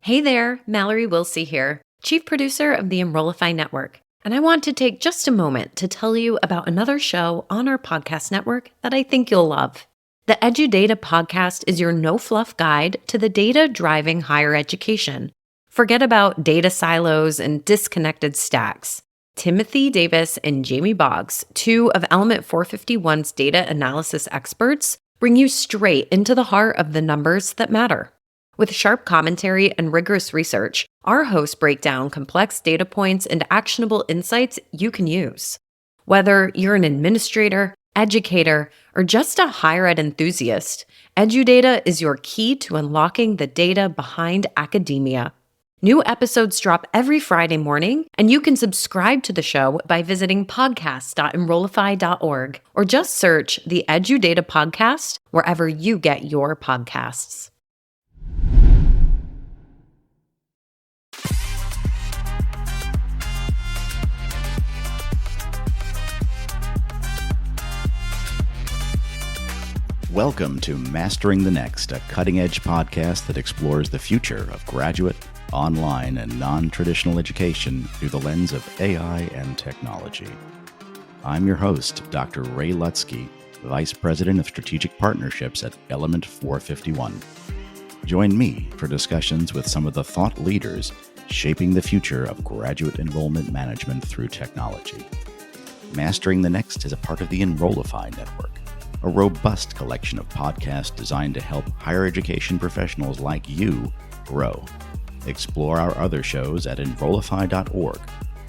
Hey there, Mallory Wilsey here, Chief Producer of the Enrollify Network. And I want to take just a moment to tell you about another show on our podcast network that I think you'll love. The EduData podcast is your no-fluff guide to the data driving higher education. Forget about data silos and disconnected stacks. Timothy Davis and Jamie Boggs, two of Element 451's data analysis experts, bring you straight into the heart of the numbers that matter. With sharp commentary and rigorous research, our hosts break down complex data points and actionable insights you can use. Whether you're an administrator, educator, or just a higher ed enthusiast, EduData is your key to unlocking the data behind academia. New episodes drop every Friday morning, and you can subscribe to the show by visiting podcast.enrollify.org or just search the EduData podcast wherever you get your podcasts. Welcome to Mastering the Next, a cutting-edge podcast that explores the future of graduate, online, and non-traditional education through the lens of AI and technology. I'm your host, Dr. Ray Lutsky, Vice President of Strategic Partnerships at Element 451. Join me for discussions with some of the thought leaders shaping the future of graduate enrollment management through technology. Mastering the Next is a part of the Enrollify Network, a robust collection of podcasts designed to help higher education professionals like you grow. Explore our other shows at enrollify.org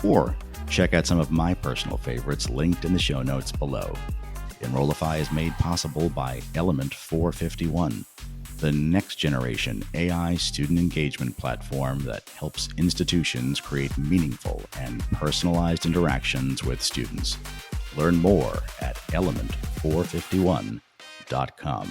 or check out some of my personal favorites linked in the show notes below. Enrollify is made possible by Element 451, the next generation AI student engagement platform that helps institutions create meaningful and personalized interactions with students. Learn more at element451.com.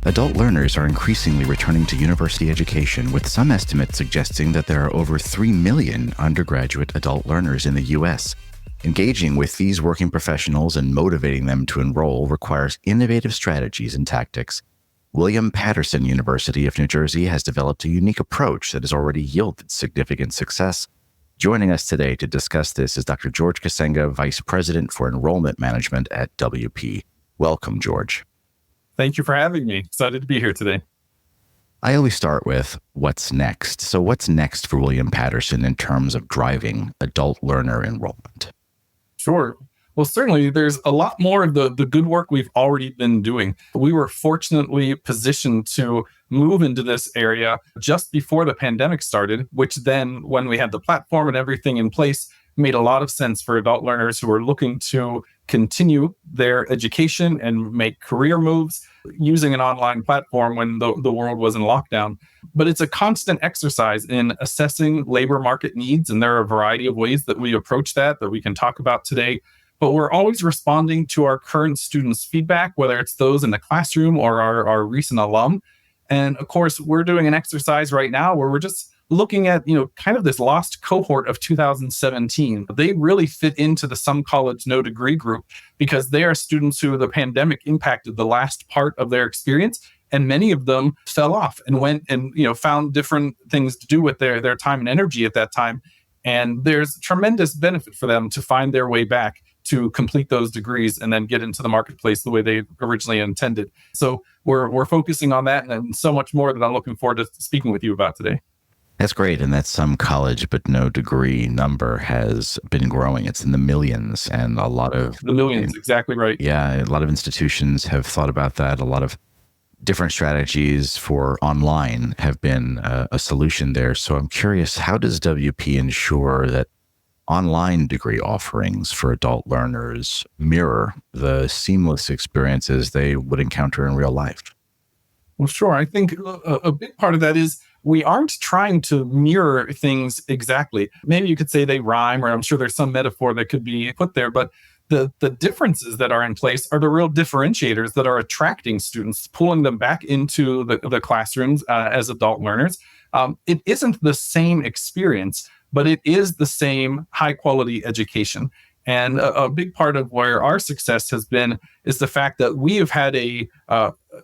Adult learners are increasingly returning to university education, with some estimates suggesting that there are over 3 million undergraduate adult learners in the U.S. Engaging with these working professionals and motivating them to enroll requires innovative strategies and tactics. William Paterson University of New Jersey has developed a unique approach that has already yielded significant success. Joining us today to discuss this is Dr. George Kacenga, Vice President for Enrollment Management at WP. Welcome, George. Thank you for having me. Excited to be here today. I always start with what's next. So what's next for William Paterson in terms of driving adult learner enrollment? Sure. Well, certainly there's a lot more of the good work we've already been doing. We were fortunately positioned to move into this area just before the pandemic started, which then, when we had the platform and everything in place, made a lot of sense for adult learners who are looking to continue their education and make career moves using an online platform when the world was in lockdown. But it's a constant exercise in assessing labor market needs, and there are a variety of ways that we approach that we can talk about today. But we're always responding to our current students' feedback, whether it's those in the classroom or our recent alum. And of course, we're doing an exercise right now where we're just looking at, kind of this lost cohort of 2017. They really fit into the some college, no degree group because they are students who the pandemic impacted the last part of their experience. And many of them fell off and went and, found different things to do with their time and energy at that time. And there's tremendous benefit for them to find their way back to complete those degrees and then get into the marketplace the way they originally intended. So we're focusing on that and so much more that I'm looking forward to speaking with you about today. That's great. And that some college but no degree number has been growing. It's in the millions, and a lot of... The millions, exactly right. Yeah, a lot of institutions have thought about that. A lot of different strategies for online have been a solution there. So I'm curious, how does WP ensure that online degree offerings for adult learners mirror the seamless experiences they would encounter in real life? Well, sure. I think a big part of that is we aren't trying to mirror things exactly. Maybe you could say they rhyme, or I'm sure there's some metaphor that could be put there, but the differences that are in place are the real differentiators that are attracting students, pulling them back into the classrooms as adult learners. It isn't the same experience, but it is the same high quality education. And a big part of where our success has been is the fact that we have had a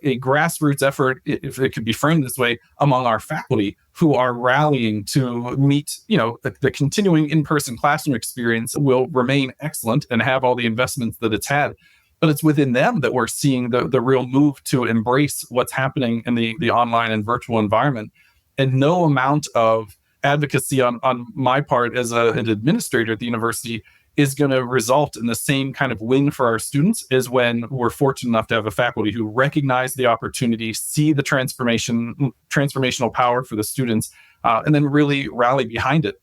grassroots effort, if it could be framed this way, among our faculty who are rallying to meet, the continuing in-person classroom experience will remain excellent and have all the investments that it's had. But it's within them that we're seeing the real move to embrace what's happening in the online and virtual environment. And no amount of advocacy on my part as an administrator at the university is going to result in the same kind of win for our students as when we're fortunate enough to have a faculty who recognize the opportunity, see the transformational power for the students, and then really rally behind it.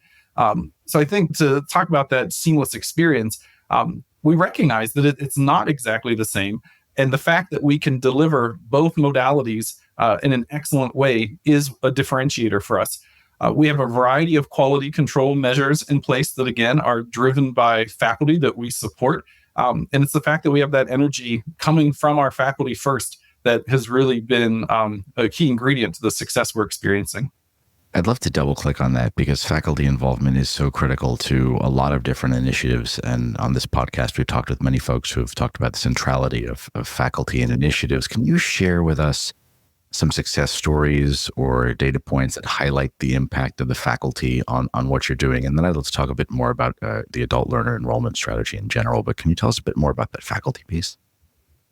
So I think to talk about that seamless experience, we recognize that it's not exactly the same. And the fact that we can deliver both modalities in an excellent way is a differentiator for us. We have a variety of quality control measures in place that, again, are driven by faculty that we support. And it's the fact that we have that energy coming from our faculty first that has really been a key ingredient to the success we're experiencing. I'd love to double click on that because faculty involvement is so critical to a lot of different initiatives. And on this podcast, we've talked with many folks who have talked about the centrality of faculty and initiatives. Can you share with us some success stories or data points that highlight the impact of the faculty on what you're doing? And then let's talk a bit more about the adult learner enrollment strategy in general. But can you tell us a bit more about that faculty piece?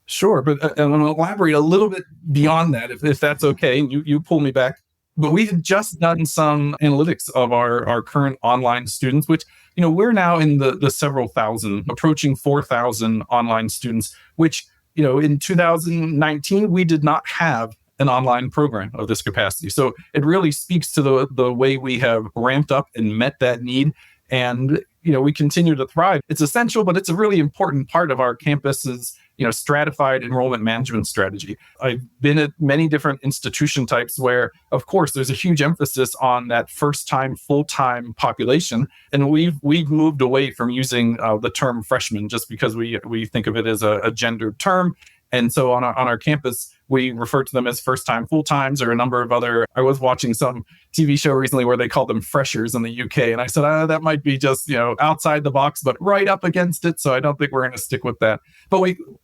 Sure, but I'm going to elaborate a little bit beyond that, if that's okay. And you pull me back. But we've just done some analytics of our current online students, which, we're now in the several thousand, approaching 4,000 online students, which, in 2019, we did not have an online program of this capacity. So it really speaks to the way we have ramped up and met that need. And, we continue to thrive. It's essential, but it's a really important part of our campus's, stratified enrollment management strategy. I've been at many different institution types where, of course, there's a huge emphasis on that first-time, full-time population. And we've moved away from using the term freshman just because we think of it as a gendered term. And so on our campus, we refer to them as first-time full-times or a number of other. I was watching some TV show recently where they called them freshers in the UK. And I said, that might be just, outside the box, but right up against it. So I don't think we're going to stick with that. But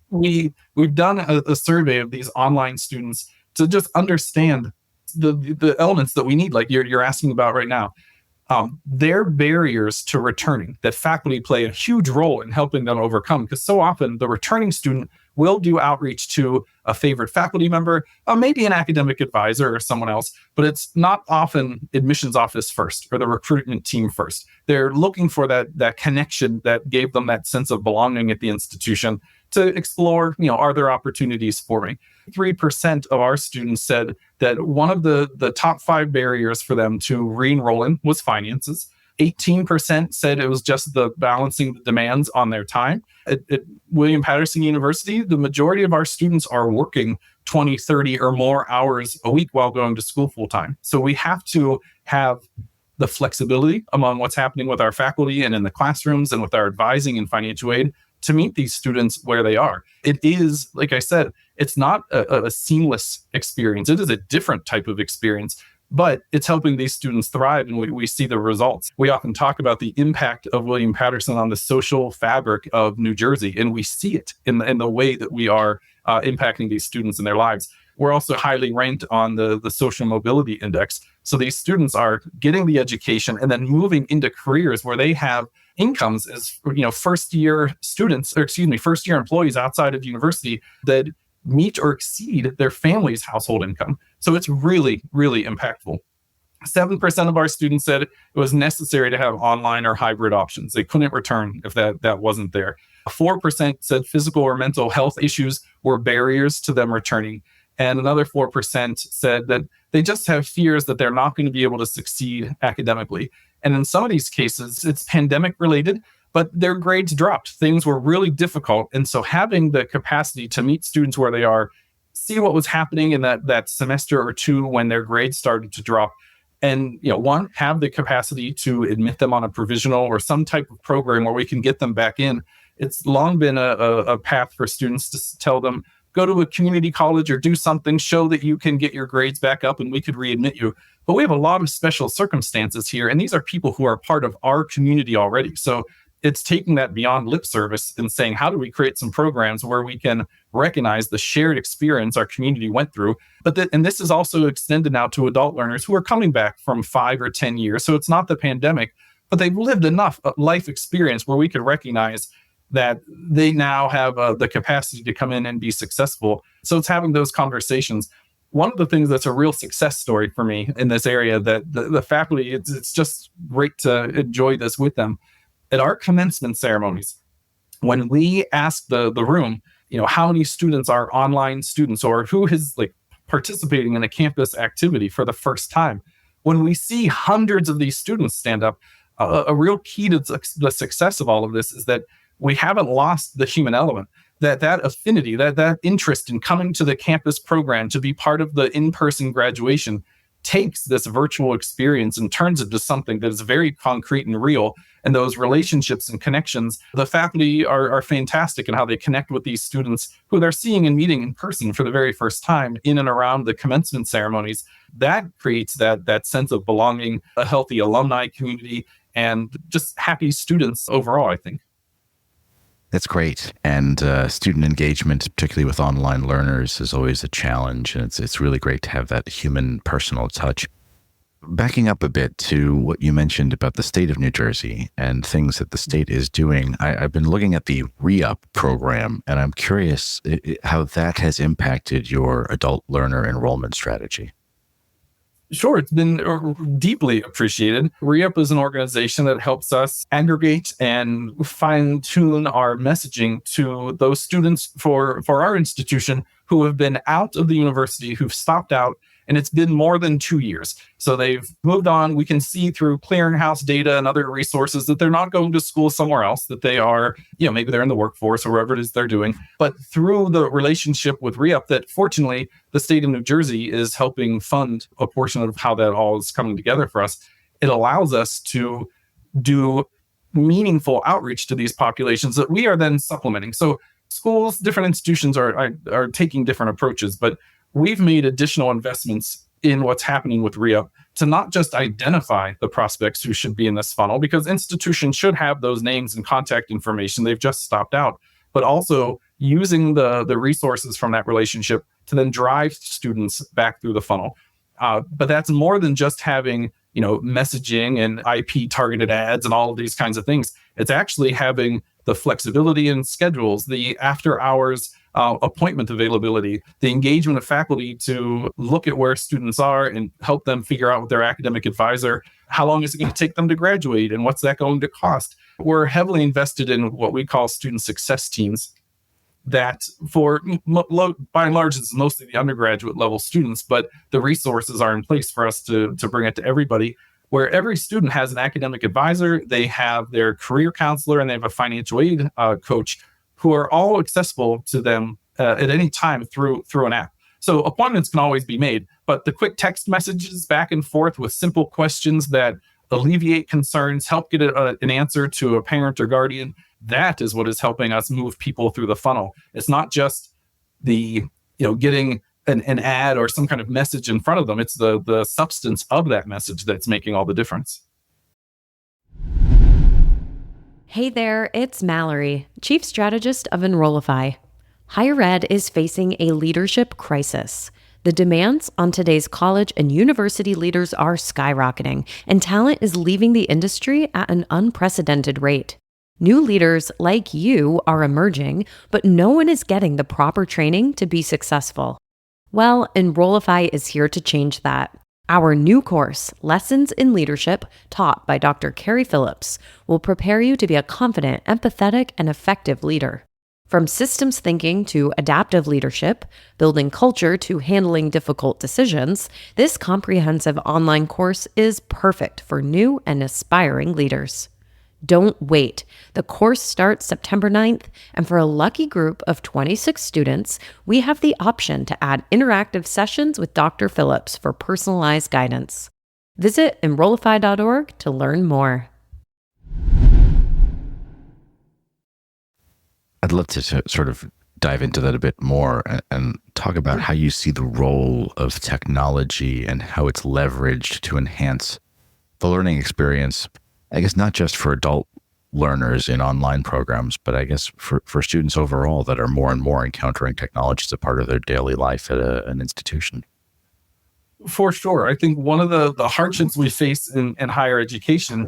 we've done a survey of these online students to just understand the elements that we need, like you're asking about right now. Their barriers to returning that faculty play a huge role in helping them overcome, because so often the returning student will do outreach to a favorite faculty member, maybe an academic advisor or someone else, but it's not often admissions office first or the recruitment team first. They're looking for that connection that gave them that sense of belonging at the institution to explore, are there opportunities for me? 3% of our students said that one of the top 5 barriers for them to re-enroll in was finances. 18% said it was just the balancing the demands on their time. At William Paterson University, the majority of our students are working 20, 30 or more hours a week while going to school full time. So we have to have the flexibility among what's happening with our faculty and in the classrooms and with our advising and financial aid to meet these students where they are. It is, like I said, it's not a seamless experience. It is a different type of experience, but it's helping these students thrive, and we see the results. We often talk about the impact of William Paterson on the social fabric of New Jersey, and we see it in the way that we are impacting these students in their lives. We're also highly ranked on the social mobility index. So these students are getting the education and then moving into careers where they have incomes as first-year employees outside of university that meet or exceed their family's household income. So it's really, really impactful. 7% of our students said it was necessary to have online or hybrid options. They couldn't return if that wasn't there. 4% said physical or mental health issues were barriers to them returning. And another 4% said that they just have fears that they're not going to be able to succeed academically. And in some of these cases, it's pandemic related, but their grades dropped. Things were really difficult. And so having the capacity to meet students where they are, see what was happening in that semester or two when their grades started to drop, and have the capacity to admit them on a provisional or some type of program where we can get them back in. It's long been a path for students to tell them, go to a community college or do something, show that you can get your grades back up and we could readmit you. But we have a lot of special circumstances here. And these are people who are part of our community already. So it's taking that beyond lip service and saying, how do we create some programs where we can recognize the shared experience our community went through? And this is also extended now to adult learners who are coming back from 5 or 10 years. So it's not the pandemic, but they've lived enough life experience where we could recognize that they now have the capacity to come in and be successful. So it's having those conversations. One of the things that's a real success story for me in this area, that the faculty, it's just great to enjoy this with them. At our commencement ceremonies, when we ask the room, how many students are online students or who is participating in a campus activity for the first time, when we see hundreds of these students stand up, a real key to the success of all of this is that we haven't lost the human element. That affinity, that interest in coming to the campus program to be part of the in-person graduation takes this virtual experience and turns it to something that is very concrete and real. And those relationships and connections, the faculty are fantastic in how they connect with these students who they're seeing and meeting in person for the very first time in and around the commencement ceremonies. That creates that sense of belonging, a healthy alumni community, and just happy students overall, I think. That's great. And student engagement, particularly with online learners, is always a challenge. And it's really great to have that human, personal touch. Backing up a bit to what you mentioned about the state of New Jersey and things that the state is doing, I've been looking at the re-up program, and I'm curious how that has impacted your adult learner enrollment strategy. Sure, it's been deeply appreciated. Re-up is an organization that helps us aggregate and fine-tune our messaging to those students for our institution who have been out of the university, who've stopped out, and it's been more than 2 years. So they've moved on. We can see through clearinghouse data and other resources that they're not going to school somewhere else, that they are, maybe they're in the workforce or wherever it is they're doing. But through the relationship with re-up, that fortunately the state of New Jersey is helping fund a portion of how that all is coming together for us. It allows us to do meaningful outreach to these populations that we are then supplementing. So schools, different institutions are taking different approaches, but we've made additional investments in what's happening with re-up to not just identify the prospects who should be in this funnel, because institutions should have those names and contact information. They've just stopped out, but also using the resources from that relationship to then drive students back through the funnel. But that's more than just having, messaging and IP targeted ads and all of these kinds of things. It's actually having the flexibility in schedules, the after hours appointment availability, the engagement of faculty to look at where students are and help them figure out with their academic advisor, how long is it going to take them to graduate and what's that going to cost? We're heavily invested in what we call student success teams that by and large, it's mostly the undergraduate level students, but the resources are in place for us to bring it to everybody, where every student has an academic advisor, they have their career counselor, and they have a financial aid coach who are all accessible to them at any time through an app. So appointments can always be made, but the quick text messages back and forth with simple questions that alleviate concerns, help get an answer to a parent or guardian, that is what is helping us move people through the funnel. It's not just the, getting an ad or some kind of message in front of them. It's the substance of that message that's making all the difference. Hey there, it's Mallory, Chief Strategist of Enrollify. Higher ed is facing a leadership crisis. The demands on today's college and university leaders are skyrocketing, and talent is leaving the industry at an unprecedented rate. New leaders like you are emerging, but no one is getting the proper training to be successful. Well, Enrollify is here to change that. Our new course, Lessons in Leadership, taught by Dr. Carrie Phillips, will prepare you to be a confident, empathetic, and effective leader. From systems thinking to adaptive leadership, building culture to handling difficult decisions, this comprehensive online course is perfect for new and aspiring leaders. Don't wait. The course starts September 9th, and for a lucky group of 26 students, we have the option to add interactive sessions with Dr. Phillips for personalized guidance. Visit enrollify.org to learn more. I'd love to sort of dive into that a bit more and talk about how you see the role of technology and how it's leveraged to enhance the learning experience, I guess, not just for adult learners in online programs, but I guess for students overall that are more and more encountering technology as a part of their daily life at an institution? For sure. I think one of the hardships we face in higher education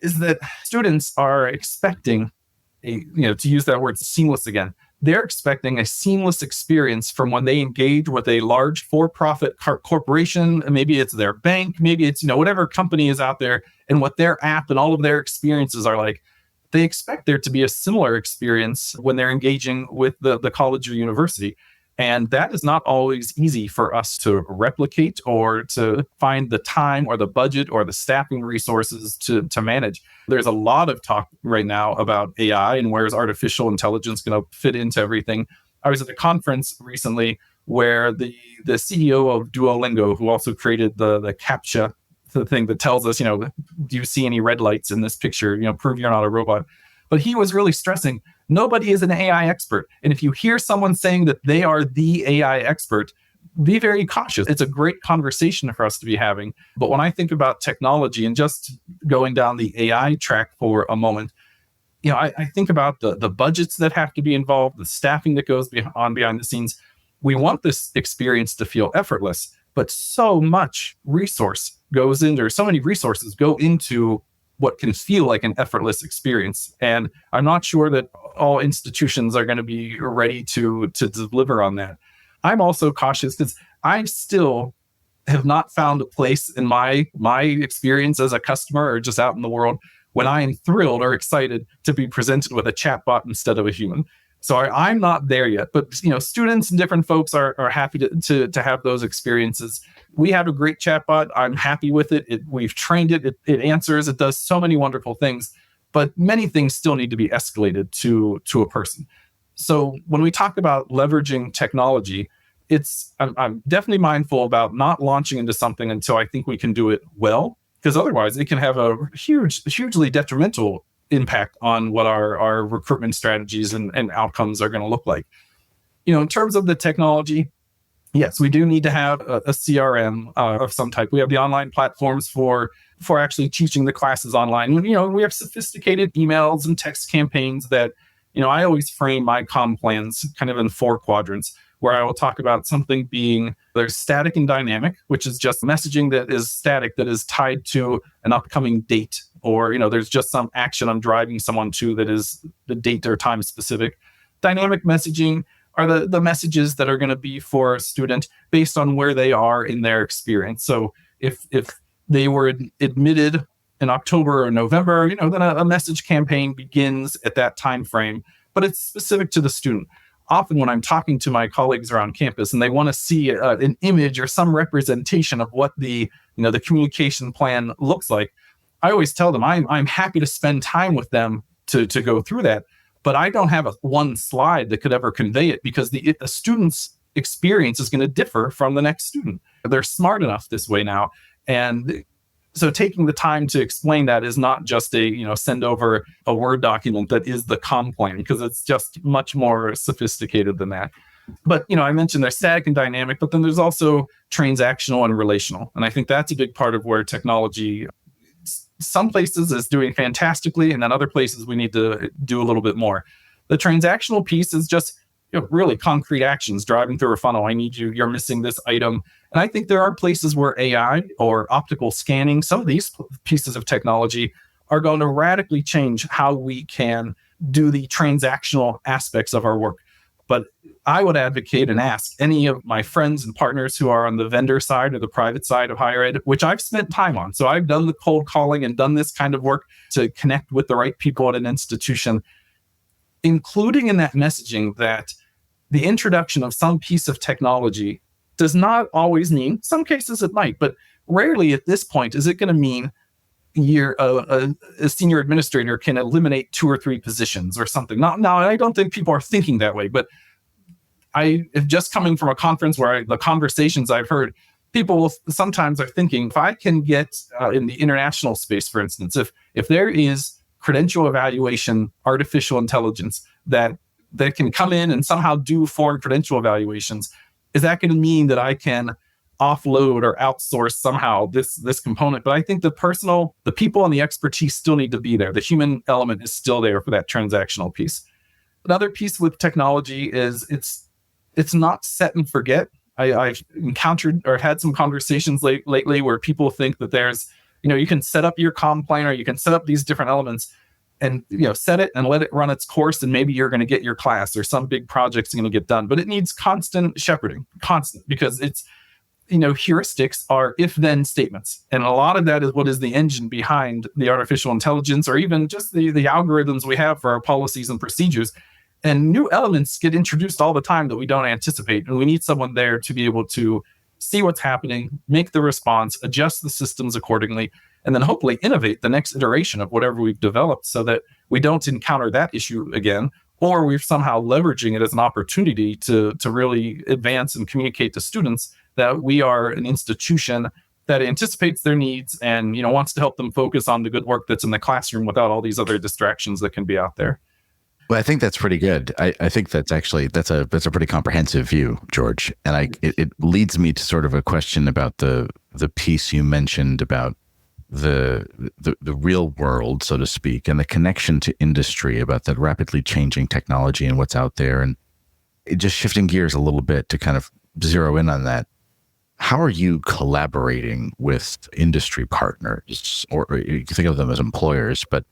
is that students are expecting to use that word seamless again, they're expecting a seamless experience from when they engage with a large for-profit corporation. Maybe it's their bank, maybe it's, whatever company is out there, and what their app and all of their experiences are like. They expect there to be a similar experience when they're engaging with the college or university. And that is not always easy for us to replicate or to find the time or the budget or the staffing resources to manage. There's a lot of talk right now about AI and where is artificial intelligence going to fit into everything. I was at a conference recently where the CEO of Duolingo, who also created the CAPTCHA, the thing that tells us, do you see any red lights in this picture? Prove you're not a robot. But he was really stressing, nobody is an AI expert. And if you hear someone saying that they are the AI expert, be very cautious. It's a great conversation for us to be having. But when I think about technology and just going down the AI track for a moment, I think about the budgets that have to be involved, the staffing that goes on behind the scenes. We want this experience to feel effortless, but so much resources go into what can feel like an effortless experience. And I'm not sure that all institutions are going to be ready to deliver on that. I'm also cautious because I still have not found a place in my experience as a customer or just out in the world when I am thrilled or excited to be presented with a chatbot instead of a human. So I'm not there yet, but students and different folks are happy to have those experiences. We have a great chatbot. I'm happy with it. We've trained it. It answers. It does so many wonderful things, but many things still need to be escalated to a person. So when we talk about leveraging technology, I'm definitely mindful about not launching into something until I think we can do it well, because otherwise it can have a hugely detrimental impact on what our recruitment strategies and outcomes are going to look like. In terms of the technology, yes, we do need to have a CRM of some type. We have the online platforms for actually teaching the classes online. We have sophisticated emails and text campaigns that, I always frame my comm plans kind of in 4 quadrants, where I will talk about something being, there's static and dynamic, which is just messaging that is static, that is tied to an upcoming date, or, there's just some action I'm driving someone to that is the date or time specific. Dynamic messaging are the messages that are going to be for a student based on where they are in their experience. So if they were admitted in October or November, then a message campaign begins at that time frame, but it's specific to the student. Often when I'm talking to my colleagues around campus and they want to see an image or some representation of what the communication plan looks like, I always tell them I'm happy to spend time with them to go through that, but I don't have one slide that could ever convey it, because the student's experience is going to differ from the next student. They're smart enough this way now, and so taking the time to explain that is not just send over a Word document that is the comm plan, because it's just much more sophisticated than that. But, I mentioned there's static and dynamic, but then there's also transactional and relational. And I think that's a big part of where technology, some places is doing fantastically, and then other places we need to do a little bit more. The transactional piece is just really concrete actions, driving through a funnel. I need you, you're missing this item. And I think there are places where AI or optical scanning, some of these pieces of technology are going to radically change how we can do the transactional aspects of our work. But I would advocate and ask any of my friends and partners who are on the vendor side or the private side of higher ed, which I've spent time on. So I've done the cold calling and done this kind of work to connect with the right people at an institution, including in that messaging that the introduction of some piece of technology does not always mean, some cases it might, but rarely at this point is it going to mean a senior administrator can eliminate 2 or 3 positions or something. Now, I don't think people are thinking that way, but I have just coming from a conference where the conversations I've heard, people sometimes are thinking, if I can get in the international space, for instance, if there is credential evaluation, artificial intelligence that can come in and somehow do foreign credential evaluations, is that going to mean that I can offload or outsource somehow this component. But I think the people and the expertise still need to be there. The human element is still there for that transactional piece. Another piece with technology is it's not set and forget. I've encountered or had some conversations lately where people think that there's, you can set up your comm planner, you can set up these different elements and, set it and let it run its course. And maybe you're going to get your class or some big project's going to get done, but it needs constant shepherding, because it's, heuristics are if-then statements. And a lot of that is what is the engine behind the artificial intelligence or even just the algorithms we have for our policies and procedures. And new elements get introduced all the time that we don't anticipate. And we need someone there to be able to see what's happening, make the response, adjust the systems accordingly, and then hopefully innovate the next iteration of whatever we've developed so that we don't encounter that issue again, or we're somehow leveraging it as an opportunity to really advance and communicate to students that we are an institution that anticipates their needs and, wants to help them focus on the good work that's in the classroom without all these other distractions that can be out there. Well, I think that's pretty good. I think that's a pretty comprehensive view, George. And it leads me to sort of a question about the piece you mentioned about the real world, so to speak, and the connection to industry, about that rapidly changing technology and what's out there. And just shifting gears a little bit to kind of zero in on that. How are you collaborating with industry partners, or you can think of them as employers, but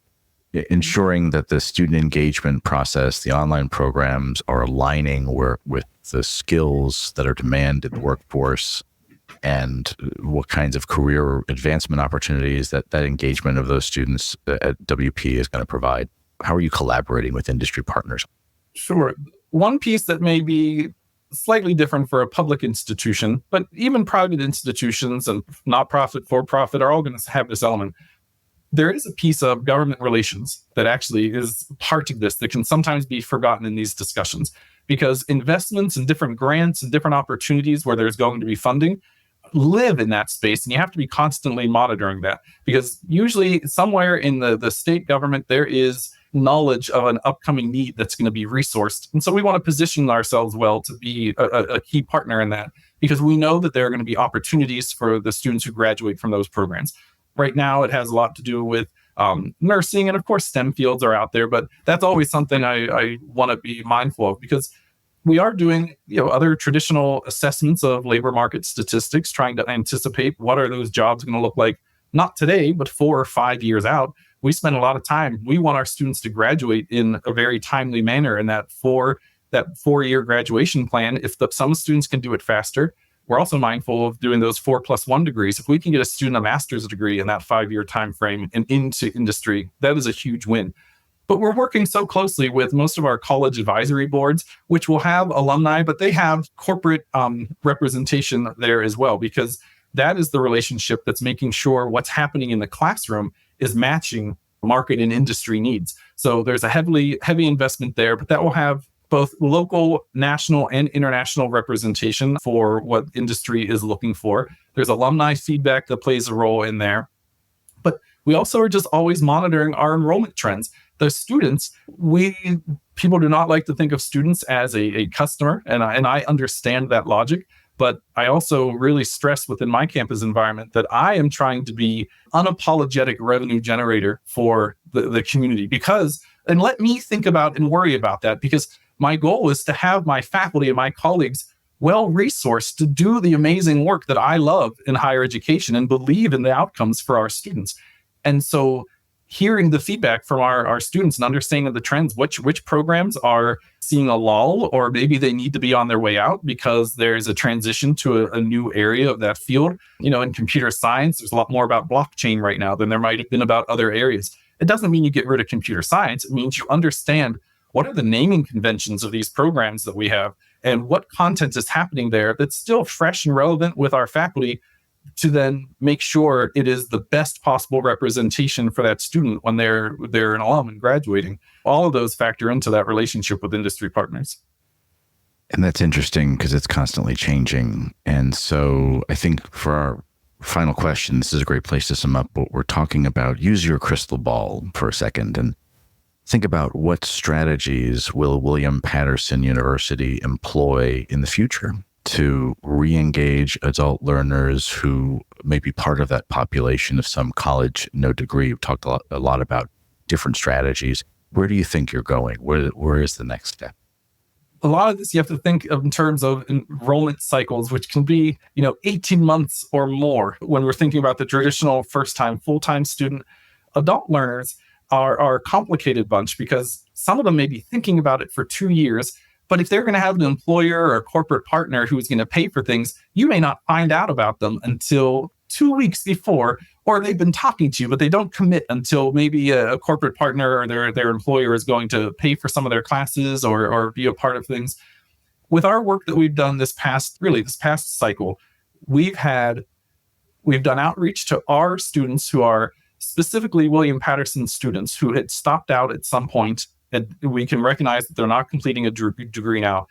ensuring that the student engagement process, the online programs are aligning with the skills that are demanded in the workforce and what kinds of career advancement opportunities that engagement of those students at WP is going to provide? How are you collaborating with industry partners? Sure. One piece that may be slightly different for a public institution, but even private institutions and not-profit, for-profit are all going to have this element. There is a piece of government relations that actually is part of this that can sometimes be forgotten in these discussions, because investments and different grants and different opportunities where there's going to be funding live in that space. And you have to be constantly monitoring that, because usually somewhere in the state government, there is knowledge of an upcoming need that's going to be resourced. And so we want to position ourselves well to be a key partner in that, because we know that there are going to be opportunities for the students who graduate from those programs. Right now, it has a lot to do with nursing, and of course, STEM fields are out there. But that's always something I want to be mindful of, because we are doing other traditional assessments of labor market statistics, trying to anticipate what are those jobs going to look like, not today, but 4 or 5 years out. We spend a lot of time. We want our students to graduate in a very timely manner, and that 4-year graduation plan. If some students can do it faster, we're also mindful of doing those 4+1 degrees. If we can get a student a master's degree in that 5-year time frame and into industry, that is a huge win. But we're working so closely with most of our college advisory boards, which will have alumni, but they have corporate representation there as well, because that is the relationship that's making sure what's happening in the classroom is matching market and industry needs. So there's a heavy investment there, but that will have both local, national, and international representation for what industry is looking for. There's alumni feedback that plays a role in there. But we also are just always monitoring our enrollment trends. The students, people do not like to think of students as a customer, and I understand that logic. But I also really stress within my campus environment that I am trying to be unapologetic revenue generator for the community, and let me think about and worry about that, because my goal is to have my faculty and my colleagues well-resourced to do the amazing work that I love in higher education and believe in the outcomes for our students. And so hearing the feedback from our students and understanding the trends, which programs are seeing a lull, or maybe they need to be on their way out because there's a transition to a new area of that field. In computer science, there's a lot more about blockchain right now than there might have been about other areas. It doesn't mean you get rid of computer science. It means you understand what are the naming conventions of these programs that we have and what content is happening there that's still fresh and relevant with our faculty, to then make sure it is the best possible representation for that student when they're an alum and graduating. All of those factor into that relationship with industry partners. And that's interesting because it's constantly changing. And so I think for our final question, this is a great place to sum up what we're talking about. Use your crystal ball for a second and think about what strategies will William Paterson University employ in the future to re-engage adult learners who may be part of that population of some college, no degree? You've talked a lot about different strategies. Where do you think you're going? Where is the next step? A lot of this you have to think of in terms of enrollment cycles, which can be, 18 months or more when we're thinking about the traditional first-time, full-time student. Adult learners are a complicated bunch because some of them may be thinking about it for 2 years, but if they're going to have an employer or a corporate partner who's going to pay for things, you may not find out about them until 2 weeks before, or they've been talking to you, but they don't commit until maybe a corporate partner or their employer is going to pay for some of their classes or be a part of things. With our work that we've done this past cycle, we've done outreach to our students who are specifically William Paterson students who had stopped out at some point, and we can recognize that they're not completing a degree now.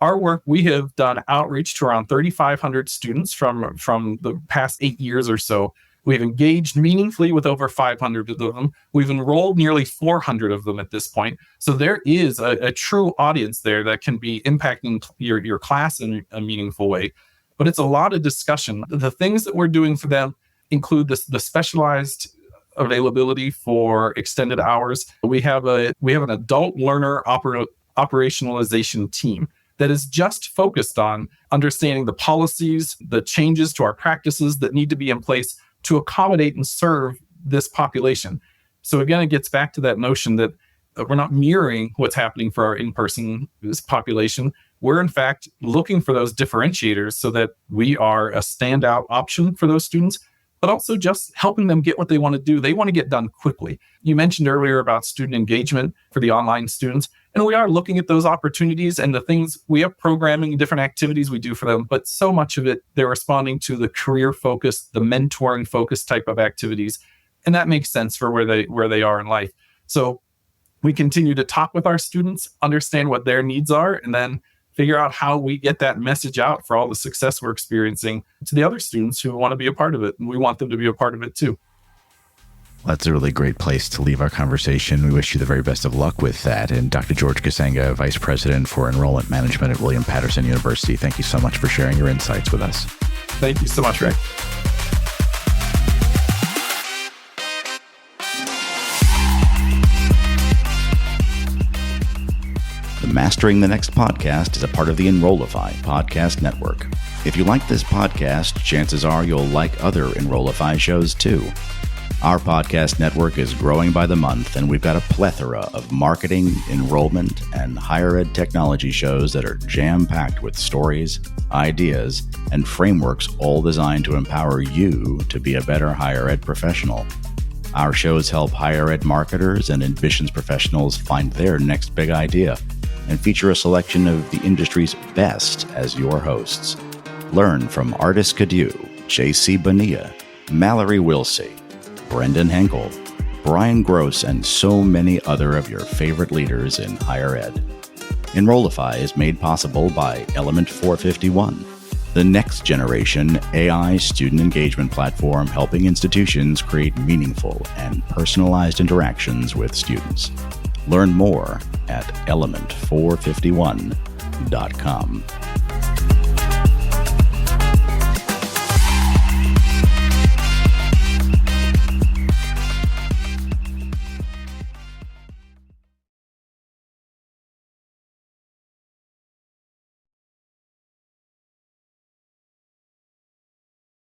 Our work, we have done outreach to around 3,500 students from the past 8 years or so. We've engaged meaningfully with over 500 of them. We've enrolled nearly 400 of them at this point. So there is a true audience there that can be impacting your class in a meaningful way. But it's a lot of discussion. The things that we're doing for them include the specialized availability for extended hours. We have an adult learner operationalization team that is just focused on understanding the policies, the changes to our practices that need to be in place to accommodate and serve this population. So again, it gets back to that notion that we're not mirroring what's happening for our in-person population. We're in fact looking for those differentiators so that we are a standout option for those students, but also just helping them get what they want to do. They want to get done quickly. You mentioned earlier about student engagement for the online students, and we are looking at those opportunities and the things. We have programming and different activities we do for them, but so much of it, they're responding to the career-focused, the mentoring-focused type of activities, and that makes sense for where they are in life. So we continue to talk with our students, understand what their needs are, and then figure out how we get that message out for all the success we're experiencing to the other students who want to be a part of it. And we want them to be a part of it too. That's a really great place to leave our conversation. We wish you the very best of luck with that. And Dr. George Kacenga, Vice President for Enrollment Management at William Paterson University, thank you so much for sharing your insights with us. Thank you so much, Rick. The Mastering the Next podcast is a part of the Enrollify podcast network. If you like this podcast, chances are you'll like other Enrollify shows too. Our podcast network is growing by the month, and we've got a plethora of marketing, enrollment, and higher ed technology shows that are jam-packed with stories, ideas, and frameworks all designed to empower you to be a better higher ed professional. Our shows help higher ed marketers and admissions professionals find their next big idea and feature a selection of the industry's best as your hosts. Learn from Artis Cadieux, J.C. Bonilla, Mallory Wilsey, Brendan Henkel, Brian Gross, and so many other of your favorite leaders in higher ed. Enrollify is made possible by Element 451, the next generation AI student engagement platform helping institutions create meaningful and personalized interactions with students. Learn more at element451.com.